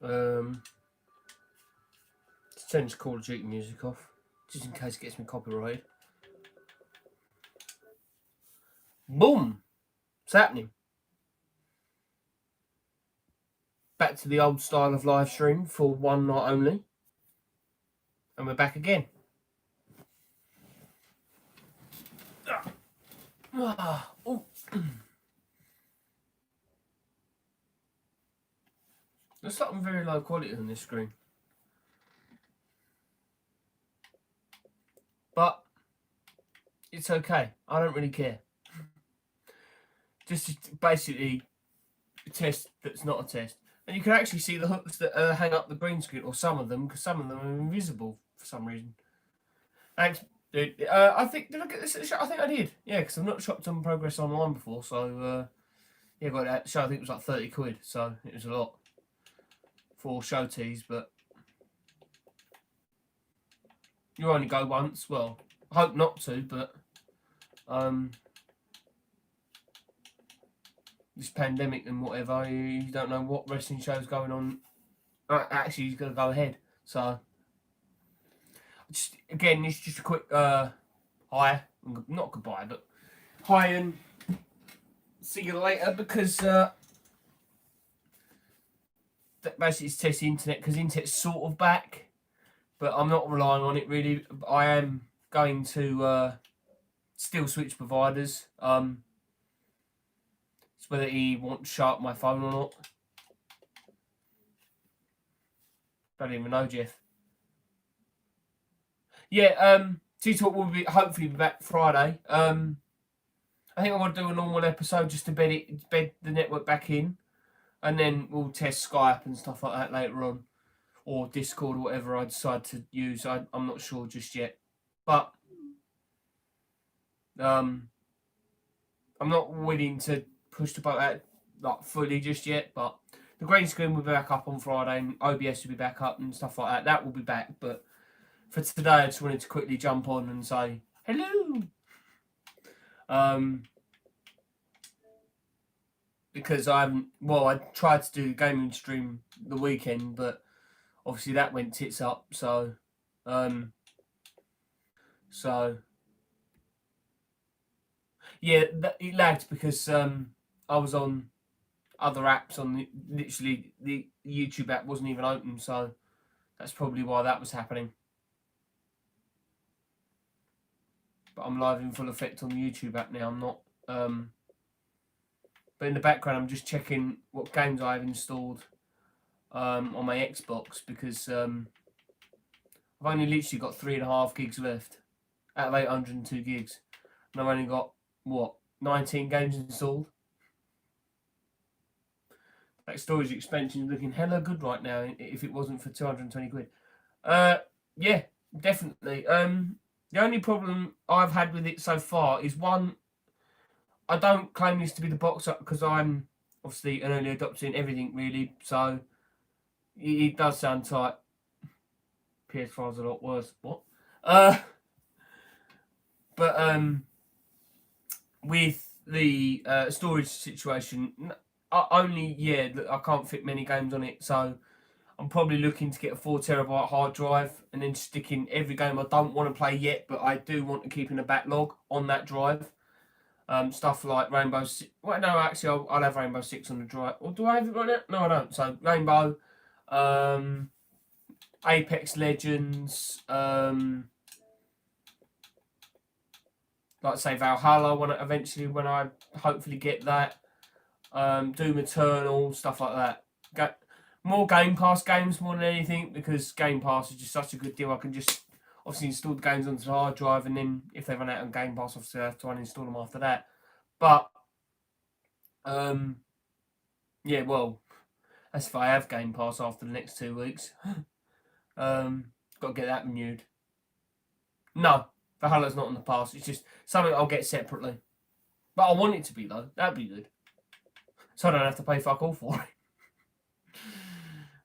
Let's turn this Call of Duty music off, just in case it gets me copyrighted. Boom! It's happening. Back to the old style of live stream for one night only. And we're back again. Oh. There's something very low quality on this screen. But it's okay. I don't really care. Just basically a test that's not a test. And you can actually see the hooks that hang up the green screen, or some of them, because some of them are invisible for some reason. Thanks, dude. I think, did I get this at the show? I think I did. Yeah, because I've not shopped on Progress Online before, so yeah, got that show. I think it was like 30 quid, so it was a lot for show teas, but you only go once. Well, I hope not to, but this pandemic and whatever, you don't know what wrestling show's going on. Actually, he's going to go ahead. So, just again, it's just a quick hi, not goodbye, but hi and see you later, because basically it's test the internet, because the internet's sort of back, but I'm not relying on it really. I am going to still switch providers. It's whether he wants to shut up my phone or not. Don't even know, Jeff. Yeah, T-Talk will be hopefully be back Friday. I think I want to do a normal episode just to bed the network back in, and then we'll test Skype and stuff like that later on, or Discord or whatever I decide to use. I'm not sure just yet, but I'm not willing to push the button like fully just yet. But the green screen will be back up on Friday, and OBS will be back up and stuff like that. That will be back, but for today, I just wanted to quickly jump on and say hello. Because I tried to do a gaming stream the weekend, but obviously that went tits up. So yeah, it lagged because I was on other apps on literally the YouTube app wasn't even open, so that's probably why that was happening. But I'm live in full effect on the YouTube app now. I'm not. But in the background, I'm just checking what games I have installed on my Xbox, because I've only literally got 3.5 gigs left out of 802 gigs, and I've only got 19 games installed. That storage expansion is looking hella good right now. If it wasn't for 220 quid, yeah, definitely. The only problem I've had with it so far is, one, I don't claim this to be the box up because I'm obviously an early adopter in everything really, so it does sound tight. PS5's a lot worse. What? But with the storage situation, I can't fit many games on it, so I'm probably looking to get a 4 terabyte hard drive and then stick in every game I don't want to play yet, but I do want to keep in a backlog on that drive. Stuff like Rainbow Six. Well, no, actually, I'll have Rainbow Six on the drive. Or do I have it right now? No, I don't. So Rainbow, Apex Legends, like say Valhalla when I hopefully get that. Doom Eternal, stuff like that. More Game Pass games more than anything, because Game Pass is just such a good deal. I can just obviously install the games onto the hard drive, and then if they run out on Game Pass, obviously I have to uninstall them after that. But yeah, well, that's if I have Game Pass after the next 2 weeks. Got to get that renewed. No, Valhalla's not on the pass. It's just something I'll get separately. But I want it to be though. That'd be good. So I don't have to pay fuck all for it.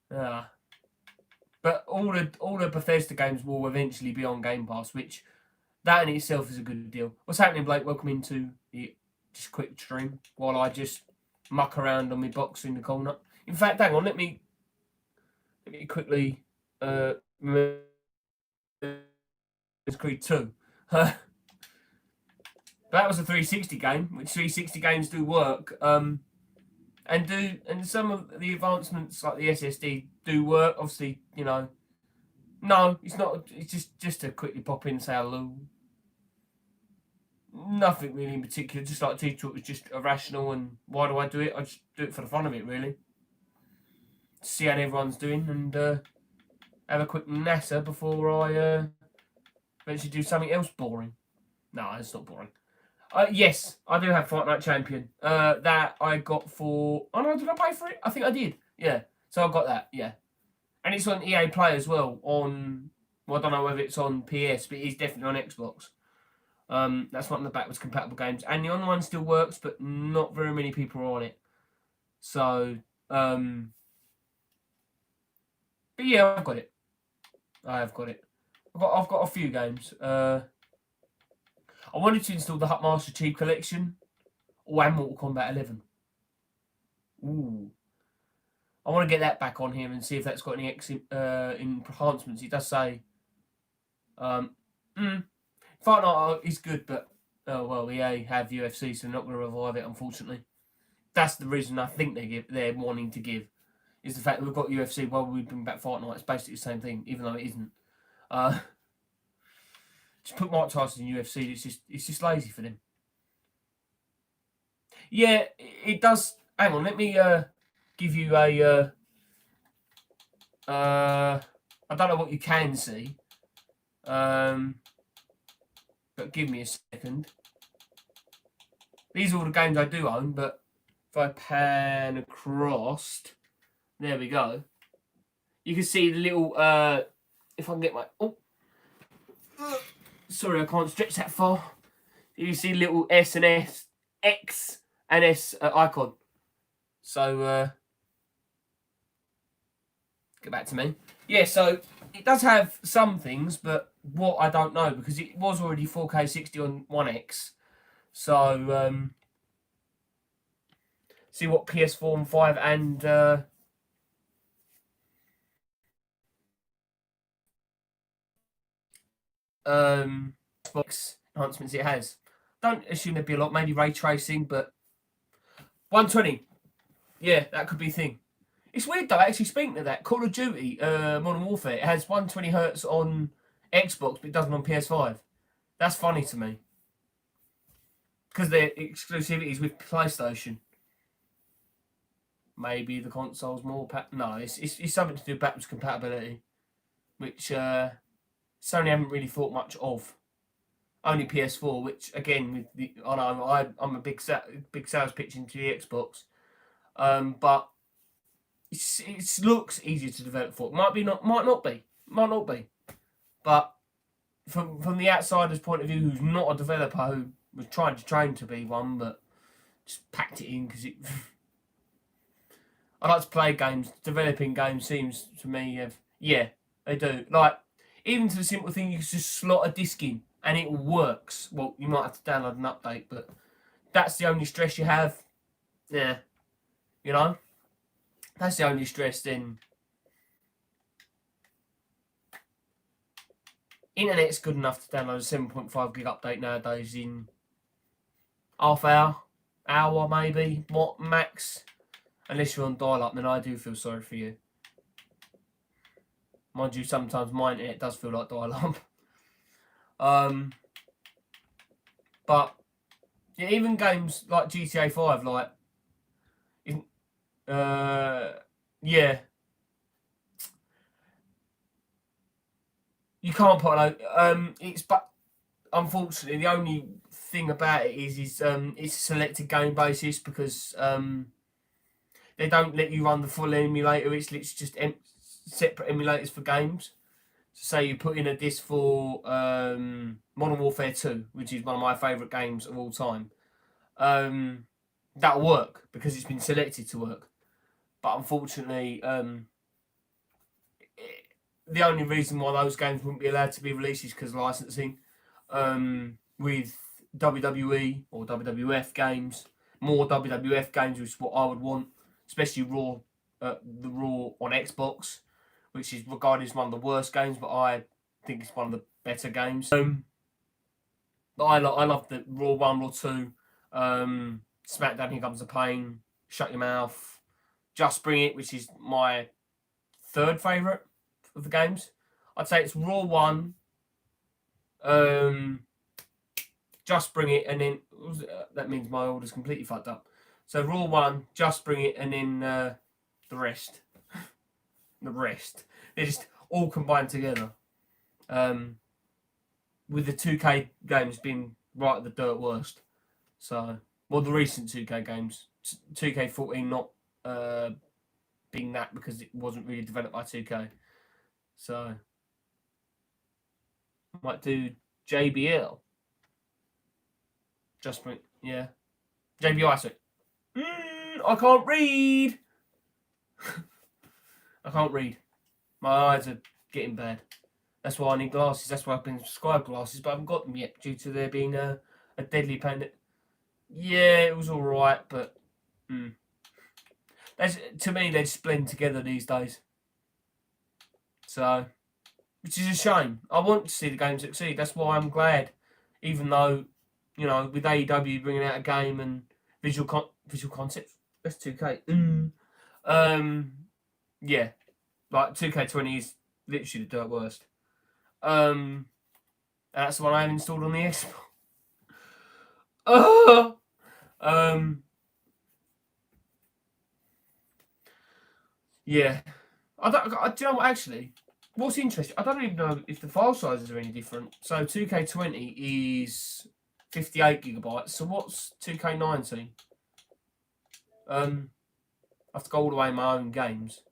Yeah. But all the Bethesda games will eventually be on Game Pass, which that in itself is a good deal. What's happening, Blake? Welcome into the just quick stream while I just muck around on my box in the corner. In fact, hang on, let me let me quickly remember Creed 2. That was a 360 game, which 360 games do work. And some of the advancements like the SSD do work. Obviously, no, it's not. It's just to quickly pop in and say hello. Nothing really in particular. Just like T-Talk was just irrational, and why do I do it? I just do it for the fun of it, really. See how everyone's doing, and have a quick NASA before I eventually do something else boring. No, it's not boring. Yes, I do have Fight Night Champion. That I got for. Oh no, did I pay for it? I think I did. Yeah, so I got that. Yeah, and it's on EA Play as well. On, well, I don't know whether it's on PS, but it's definitely on Xbox. That's one of the backwards compatible games, and the online still works, but not very many people are on it. So, but yeah, I've got it. I have got it. I've got a few games. I wanted to install the Master Chief Collection or Mortal Kombat 11. Ooh. I want to get that back on here and see if that's got any enhancements. It does say Fight Night is good, but EA have UFC, so they're not going to revive it, unfortunately. That's the reason I think they're wanting to give, is the fact that we've got UFC while we bring back Fight Night. It's basically the same thing, even though it isn't. Just put Mike Tyson in UFC. It's just lazy for them. Yeah, it does. Hang on, let me give you a. I don't know what you can see. But give me a second. These are all the games I do own, but if I pan across, there we go. You can see the little. If I can get my. Oh. Sorry, I can't stretch that far. You see little S and S, X and S icon. So, get back to me. Yeah, so it does have some things, but what I don't know, because it was already 4K 60 on One X. So, see what PS4 and 5 and Xbox enhancements it has. Don't assume there'd be a lot, maybe ray tracing, but 120. Yeah, that could be a thing. It's weird though, actually, speaking of that, Call of Duty, Modern Warfare, it has 120 Hz on Xbox, but it doesn't on PS5. That's funny to me. Because their exclusivities with PlayStation. Maybe the console's more... No, it's something to do with backwards compatibility. Which Sony haven't really thought much of. Only PS4, which again, with the I know I'm a big sales pitch into the Xbox, but it looks easier to develop for. Might not be, but from the outsider's point of view, who's not a developer, who was trying to train to be one, but just packed it in because it. I like to play games. Developing games seems to me, yeah, they do. Like even to the simple thing, you can just slot a disc in and it works. Well, you might have to download an update, but that's the only stress you have. Yeah, that's the only stress. Then internet's good enough to download a 7.5 gig update nowadays in half hour maybe, what max. Unless you're on dial-up, then I do feel sorry for you. Mind you, sometimes my internet does feel like dial-up. But yeah, even games like GTA 5, like, yeah, you can't put but unfortunately the only thing about it is it's a selected game basis because they don't let you run the full emulator. It's literally just separate emulators for games. So say you put in a disc for Modern Warfare 2, which is one of my favourite games of all time. That'll work because it's been selected to work. But unfortunately, the only reason why those games wouldn't be allowed to be released is because of licensing. With WWE or WWF games, more WWF games, which is what I would want, especially the Raw on Xbox. which is regarded as one of the worst games, but I think it's one of the better games. But I love the Raw 1, Raw 2, SmackDown, Here Comes the Pain, Shut Your Mouth, Just Bring It, which is my third favourite of the games. I'd say it's Raw 1, Just Bring It, and then that means my order's completely fucked up. So Raw 1, Just Bring It, and then the rest. The rest. They're just all combined together. With the 2K games being right at the dirt worst. So, well, the recent 2K games. 2K14 not being that because it wasn't really developed by 2K. So, might do JBL. Just bring, yeah. JBI, sorry. I can't read. I can't read. My eyes are getting bad. That's why I need glasses. That's why I've been prescribed glasses, but I haven't got them yet due to there being a deadly pain. Yeah, it was all right, but to me they just blend together these days. So, which is a shame. I want to see the game succeed. That's why I'm glad, even though with AEW bringing out a game and visual concepts. That's 2K. Yeah, like 2K20 is literally the dirt worst. That's the one I have installed on the Xbox. Yeah. Do you know what, actually? What's interesting, I don't even know if the file sizes are any different. So 2K20 is 58 gigabytes. So what's 2K19? I have to go all the way in my own games.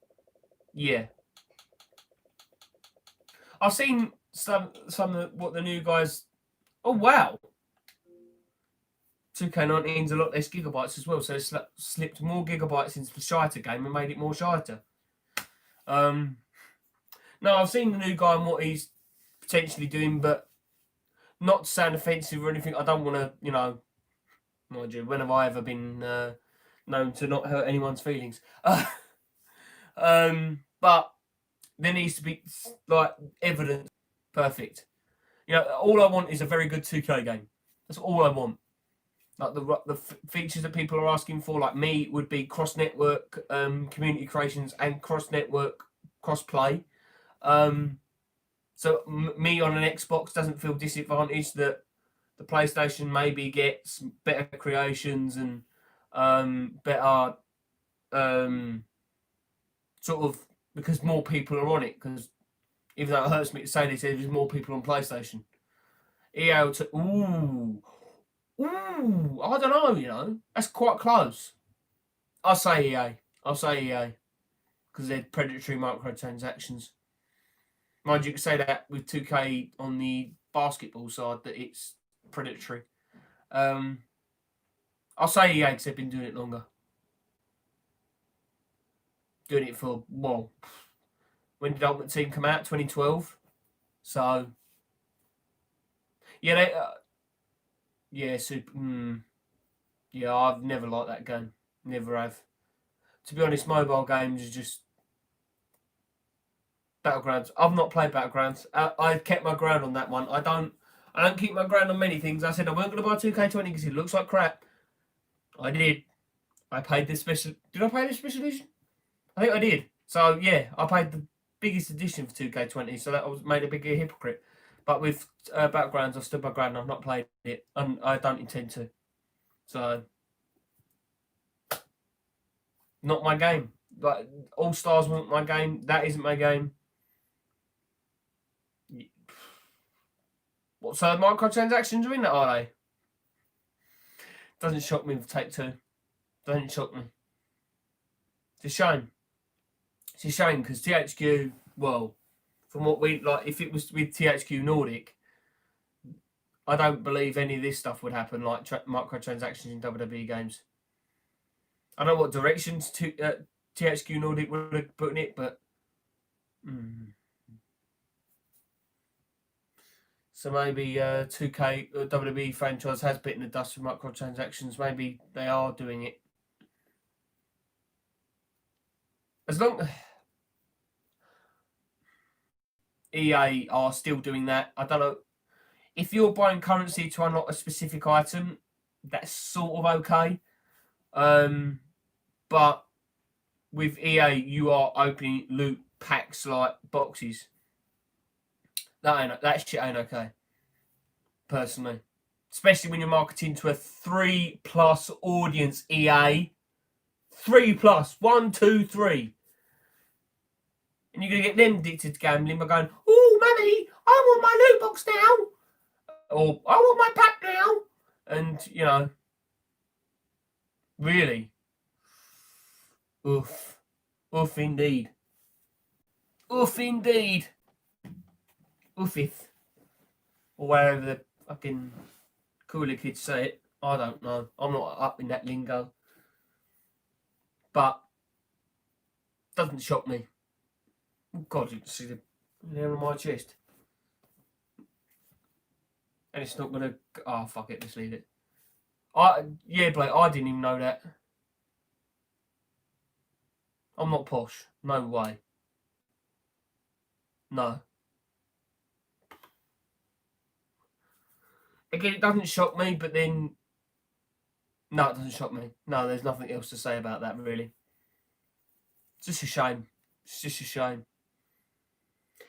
Yeah. I've seen some of what the new guys. Oh wow! 2K19's a lot less gigabytes as well, so it's slipped more gigabytes into the Shiter game and made it more Shiter. No, I've seen the new guy and what he's potentially doing, but not to sound offensive or anything. I don't want to, mind you, when have I ever been known to not hurt anyone's feelings? But there needs to be evidence. Perfect. All I want is a very good 2K game. That's all I want. Like the features that people are asking for, like me, would be cross-network community creations and cross-network cross-play. So me on an Xbox doesn't feel disadvantaged that the PlayStation maybe gets better creations and better sort of because more people are on it. Because even though it hurts me to say this, there's more people on PlayStation. EA will I don't know, that's quite close. I'll say EA. Because they're predatory microtransactions. Mind you, can say that with 2K on the basketball side, that it's predatory. I'll say EA because they've been doing it longer. Doing it for, when did Ultimate Team come out? 2012. So, yeah, I've never liked that game. Never have. To be honest, mobile games are just Battlegrounds. I've not played Battlegrounds. I kept my ground on that one. I don't keep my ground on many things. I said I weren't going to buy 2K20 because it looks like crap. I did. I paid the special. Did I pay the special edition? I think I did. So yeah, I paid the biggest edition for 2K20. So that was made a bigger hypocrite. But with Battlegrounds, I've stood my ground. I've not played it, and I don't intend to. So, not my game. Like All Stars wasn't my game. That isn't my game. What? So microtransactions are in that, are they? Doesn't shock me with Take-Two. Doesn't shock me. It's a shame. It's a shame because THQ. Well, from what we like, if it was with THQ Nordic, I don't believe any of this stuff would happen, like microtransactions in WWE games. I don't know what directions THQ Nordic would have put in it, but so maybe 2K WWE franchise has bitten the dust with microtransactions. Maybe they are doing it. As long EA are still doing that. I don't know. If you're buying currency to unlock a specific item, that's sort of okay. But with EA, you are opening loot packs like boxes. That shit ain't okay. Personally. Especially when you're marketing to a 3+ audience, EA. 3+. 1, 2, 3. And you're going to get them addicted to gambling by going, oh, mummy, I want my loot box now. Or, I want my pack now. And, you know, really. Oof. Oof, indeed. Oof, indeed. Oofith. Or wherever the fucking cooler kids say it. I don't know. I'm not up in that lingo. But, doesn't shock me. Oh God, you can see the hair on my chest. And it's not gonna. Oh fuck it, let's leave it. Yeah, Blake, I didn't even know that. I'm not posh. No way. No. Again, it doesn't shock me, but then. No, it doesn't shock me. No, there's nothing else to say about that, really. It's just a shame. It's just a shame.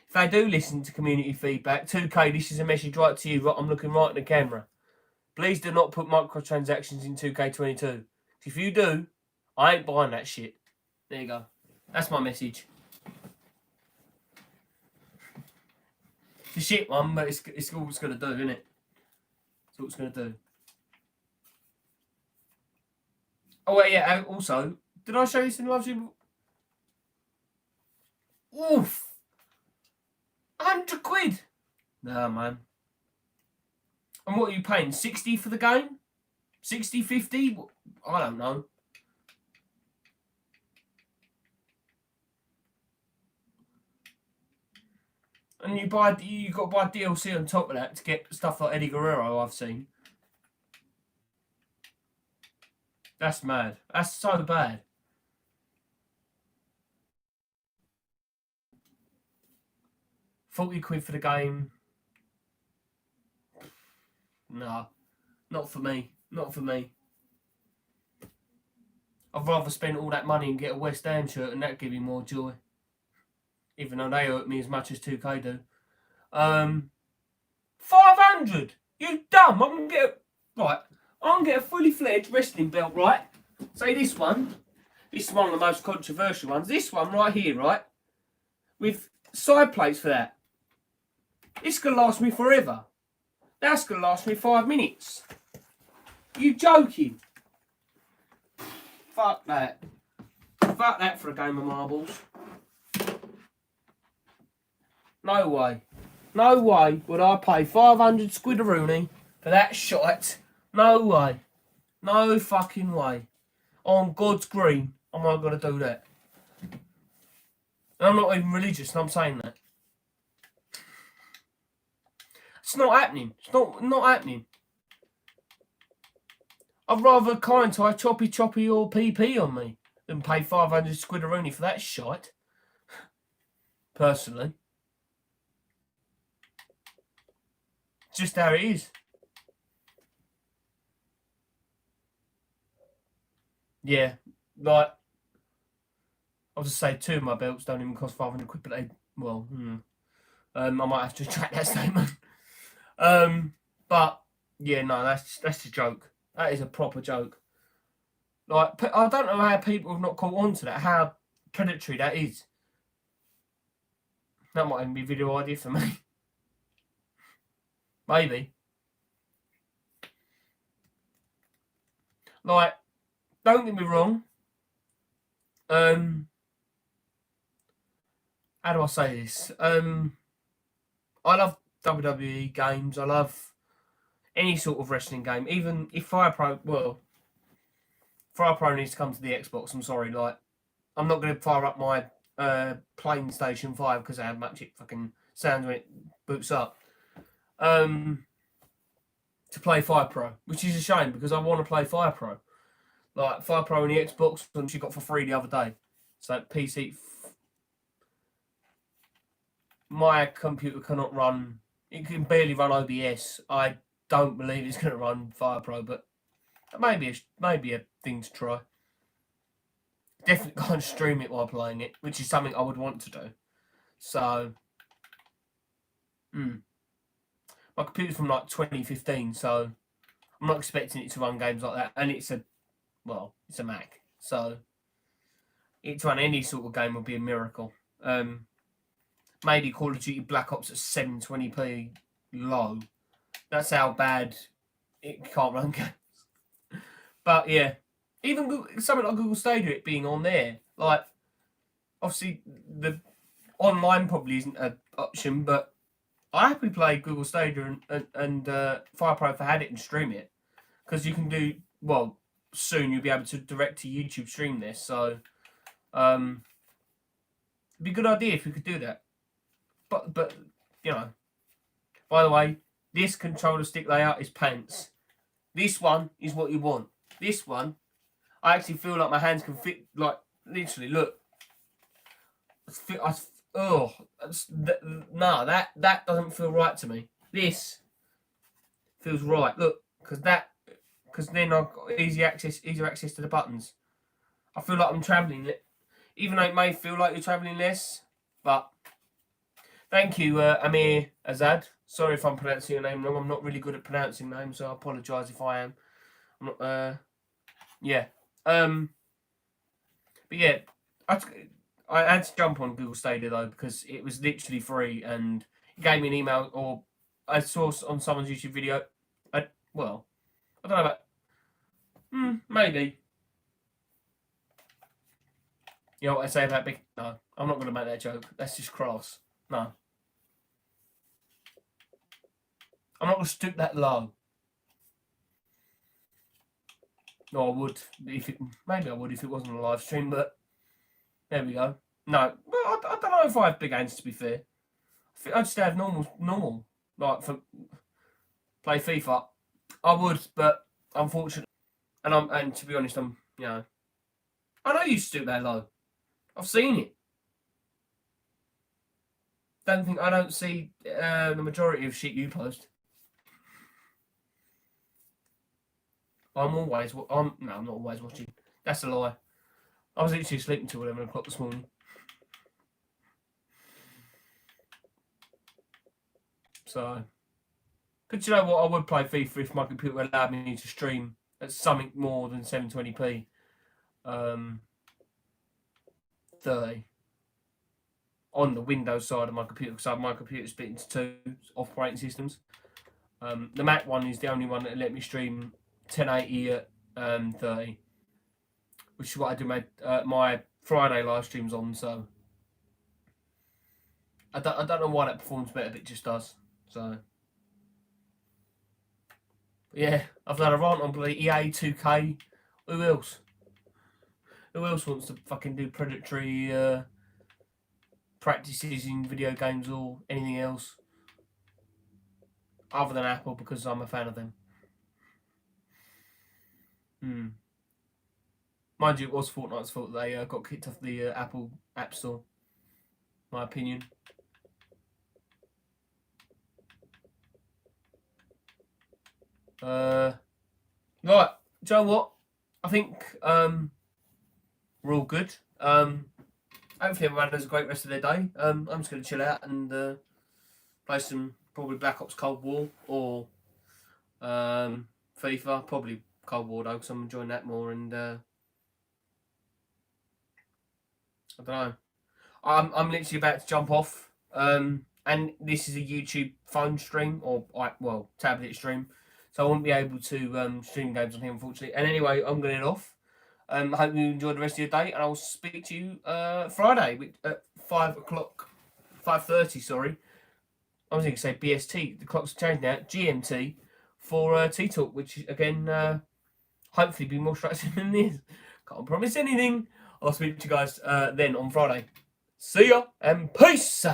If they do listen to community feedback, 2K, this is a message right to you. I'm looking right at the camera. Please do not put microtransactions in 2K22. If you do, I ain't buying that shit. There you go. That's my message. It's a shit one, but it's all it's going to do, isn't it? It's all it's going to do. Oh, wait, yeah, also, did I show you some live? Oof! 100 quid! Nah, man. And what are you paying? 60 for the game? 60, 50? I don't know. And you got to buy DLC on top of that to get stuff like Eddie Guerrero, I've seen. That's mad. That's so bad. £40 for the game. No, not for me. Not for me. I'd rather spend all that money and get a West Ham shirt, and that'd give me more joy. Even though they hurt me as much as 2K do. 500. You dumb. I'm gonna get a fully fledged wrestling belt, right? Say this one. This is one of the most controversial ones. This one right here, right? With side plates for that. It's gonna last me forever. That's gonna last me 5 minutes. You joking? Fuck that. Fuck that for a game of marbles. No way. No way would I pay 500 squidaroonie for that shite. No way. No fucking way. On God's green, am I going to do that? And I'm not even religious, and I'm saying that. It's not happening. It's not happening. I'd rather Kai choppy or PP on me than pay 500 squidaroonie for that shite. Personally. Just how it is. Yeah, like, I'll just say 2 of my belts don't even cost 500 quid, but they, well, I might have to retract that statement. But, yeah, no, that's a joke. That is a proper joke. Like, I don't know how people have not caught on to that, how predatory that is. That might even be a video idea for me. Maybe. Like, don't get me wrong. How do I say this? I love WWE games. I love any sort of wrestling game. Even if Fire Pro needs to come to the Xbox. I'm sorry, like, I'm not going to fire up my PlayStation 5 because how much it fucking sounds when it boots up. To play Fire Pro, which is a shame because I want to play Fire Pro. Like, Fire Pro on the Xbox, which you got for free the other day. So, PC. my computer cannot run. It can barely run OBS. I don't believe it's going to run FirePro, but maybe a thing to try. Definitely can't stream it while playing it, which is something I would want to do. So, my computer's from like 2015, so I'm not expecting it to run games like that. And it's a Mac, so it to run any sort of game would be a miracle. Maybe Call of Duty Black Ops at 720p low. That's how bad it can't run games. But yeah, even something like Google Stadia, it being on there, like obviously the online probably isn't an option, but I happily play Google Stadia and FirePro if I had it and stream it, because you can do soon you'll be able to direct to YouTube stream this, so it'd be a good idea if we could do that. But you know, by the way, this controller stick layout is pants. This one is what you want. This one, I actually feel like my hands can fit, like literally. Look, that doesn't feel right to me. This feels right. Look, because then I've got easier access to the buttons. I feel like I'm travelling, even though it may feel like you're travelling less, but. Thank you, Amir Azad. Sorry if I'm pronouncing your name wrong. I'm not really good at pronouncing names, so I apologise if I am. I'm not, yeah. But yeah, I had to jump on Google Stadia though, because it was literally free, and it gave me an email, or I saw on someone's YouTube video. I don't know about. Maybe. You know what I say about big? No, I'm not going to make that joke. That's just cross. No. I'm not going to stoop that low. No, I would. Maybe I would if it wasn't a live stream, but there we go. No, well, I don't know if I have big hands, to be fair. I just have normal, like for play FIFA. I would, but unfortunately, and to be honest, I know you stoop that low. I've seen it. I don't see the majority of shit you post. I'm not always watching. That's a lie. I was literally sleeping till 11 o'clock this morning. So, but you know what? I would play FIFA if my computer allowed me to stream at something more than 720p. 30 on the Windows side of my computer, because my computer's split into two operating systems. The Mac one is the only one that let me stream 1080 at 30, which is what I do my Friday live streams on. So I don't know why that performs better, but it just does. So but yeah, I've had a rant on bloody EA 2K. Who else? Who else wants to fucking do predatory practices in video games or anything else other than Apple, because I'm a fan of them? Mind you, it was Fortnite's fault they got kicked off the Apple App Store. My opinion. Right, do you know what? I think we're all good. Hopefully everyone has a great rest of their day. I'm just going to chill out and play some probably Black Ops Cold War or FIFA. Probably Cold War though, because I'm enjoying that more. And I don't know. I'm literally about to jump off. And this is a YouTube phone stream or tablet stream, so I won't be able to stream games on here, unfortunately. And anyway, I'm going to head off. I hope you enjoy the rest of your day, and I'll speak to you Friday at 5:30. Sorry, I was going to say BST. The clock's changed now. GMT for Tea Talk, which again, hopefully, be more structured than this. Can't promise anything. I'll speak to you guys then on Friday. See ya and peace.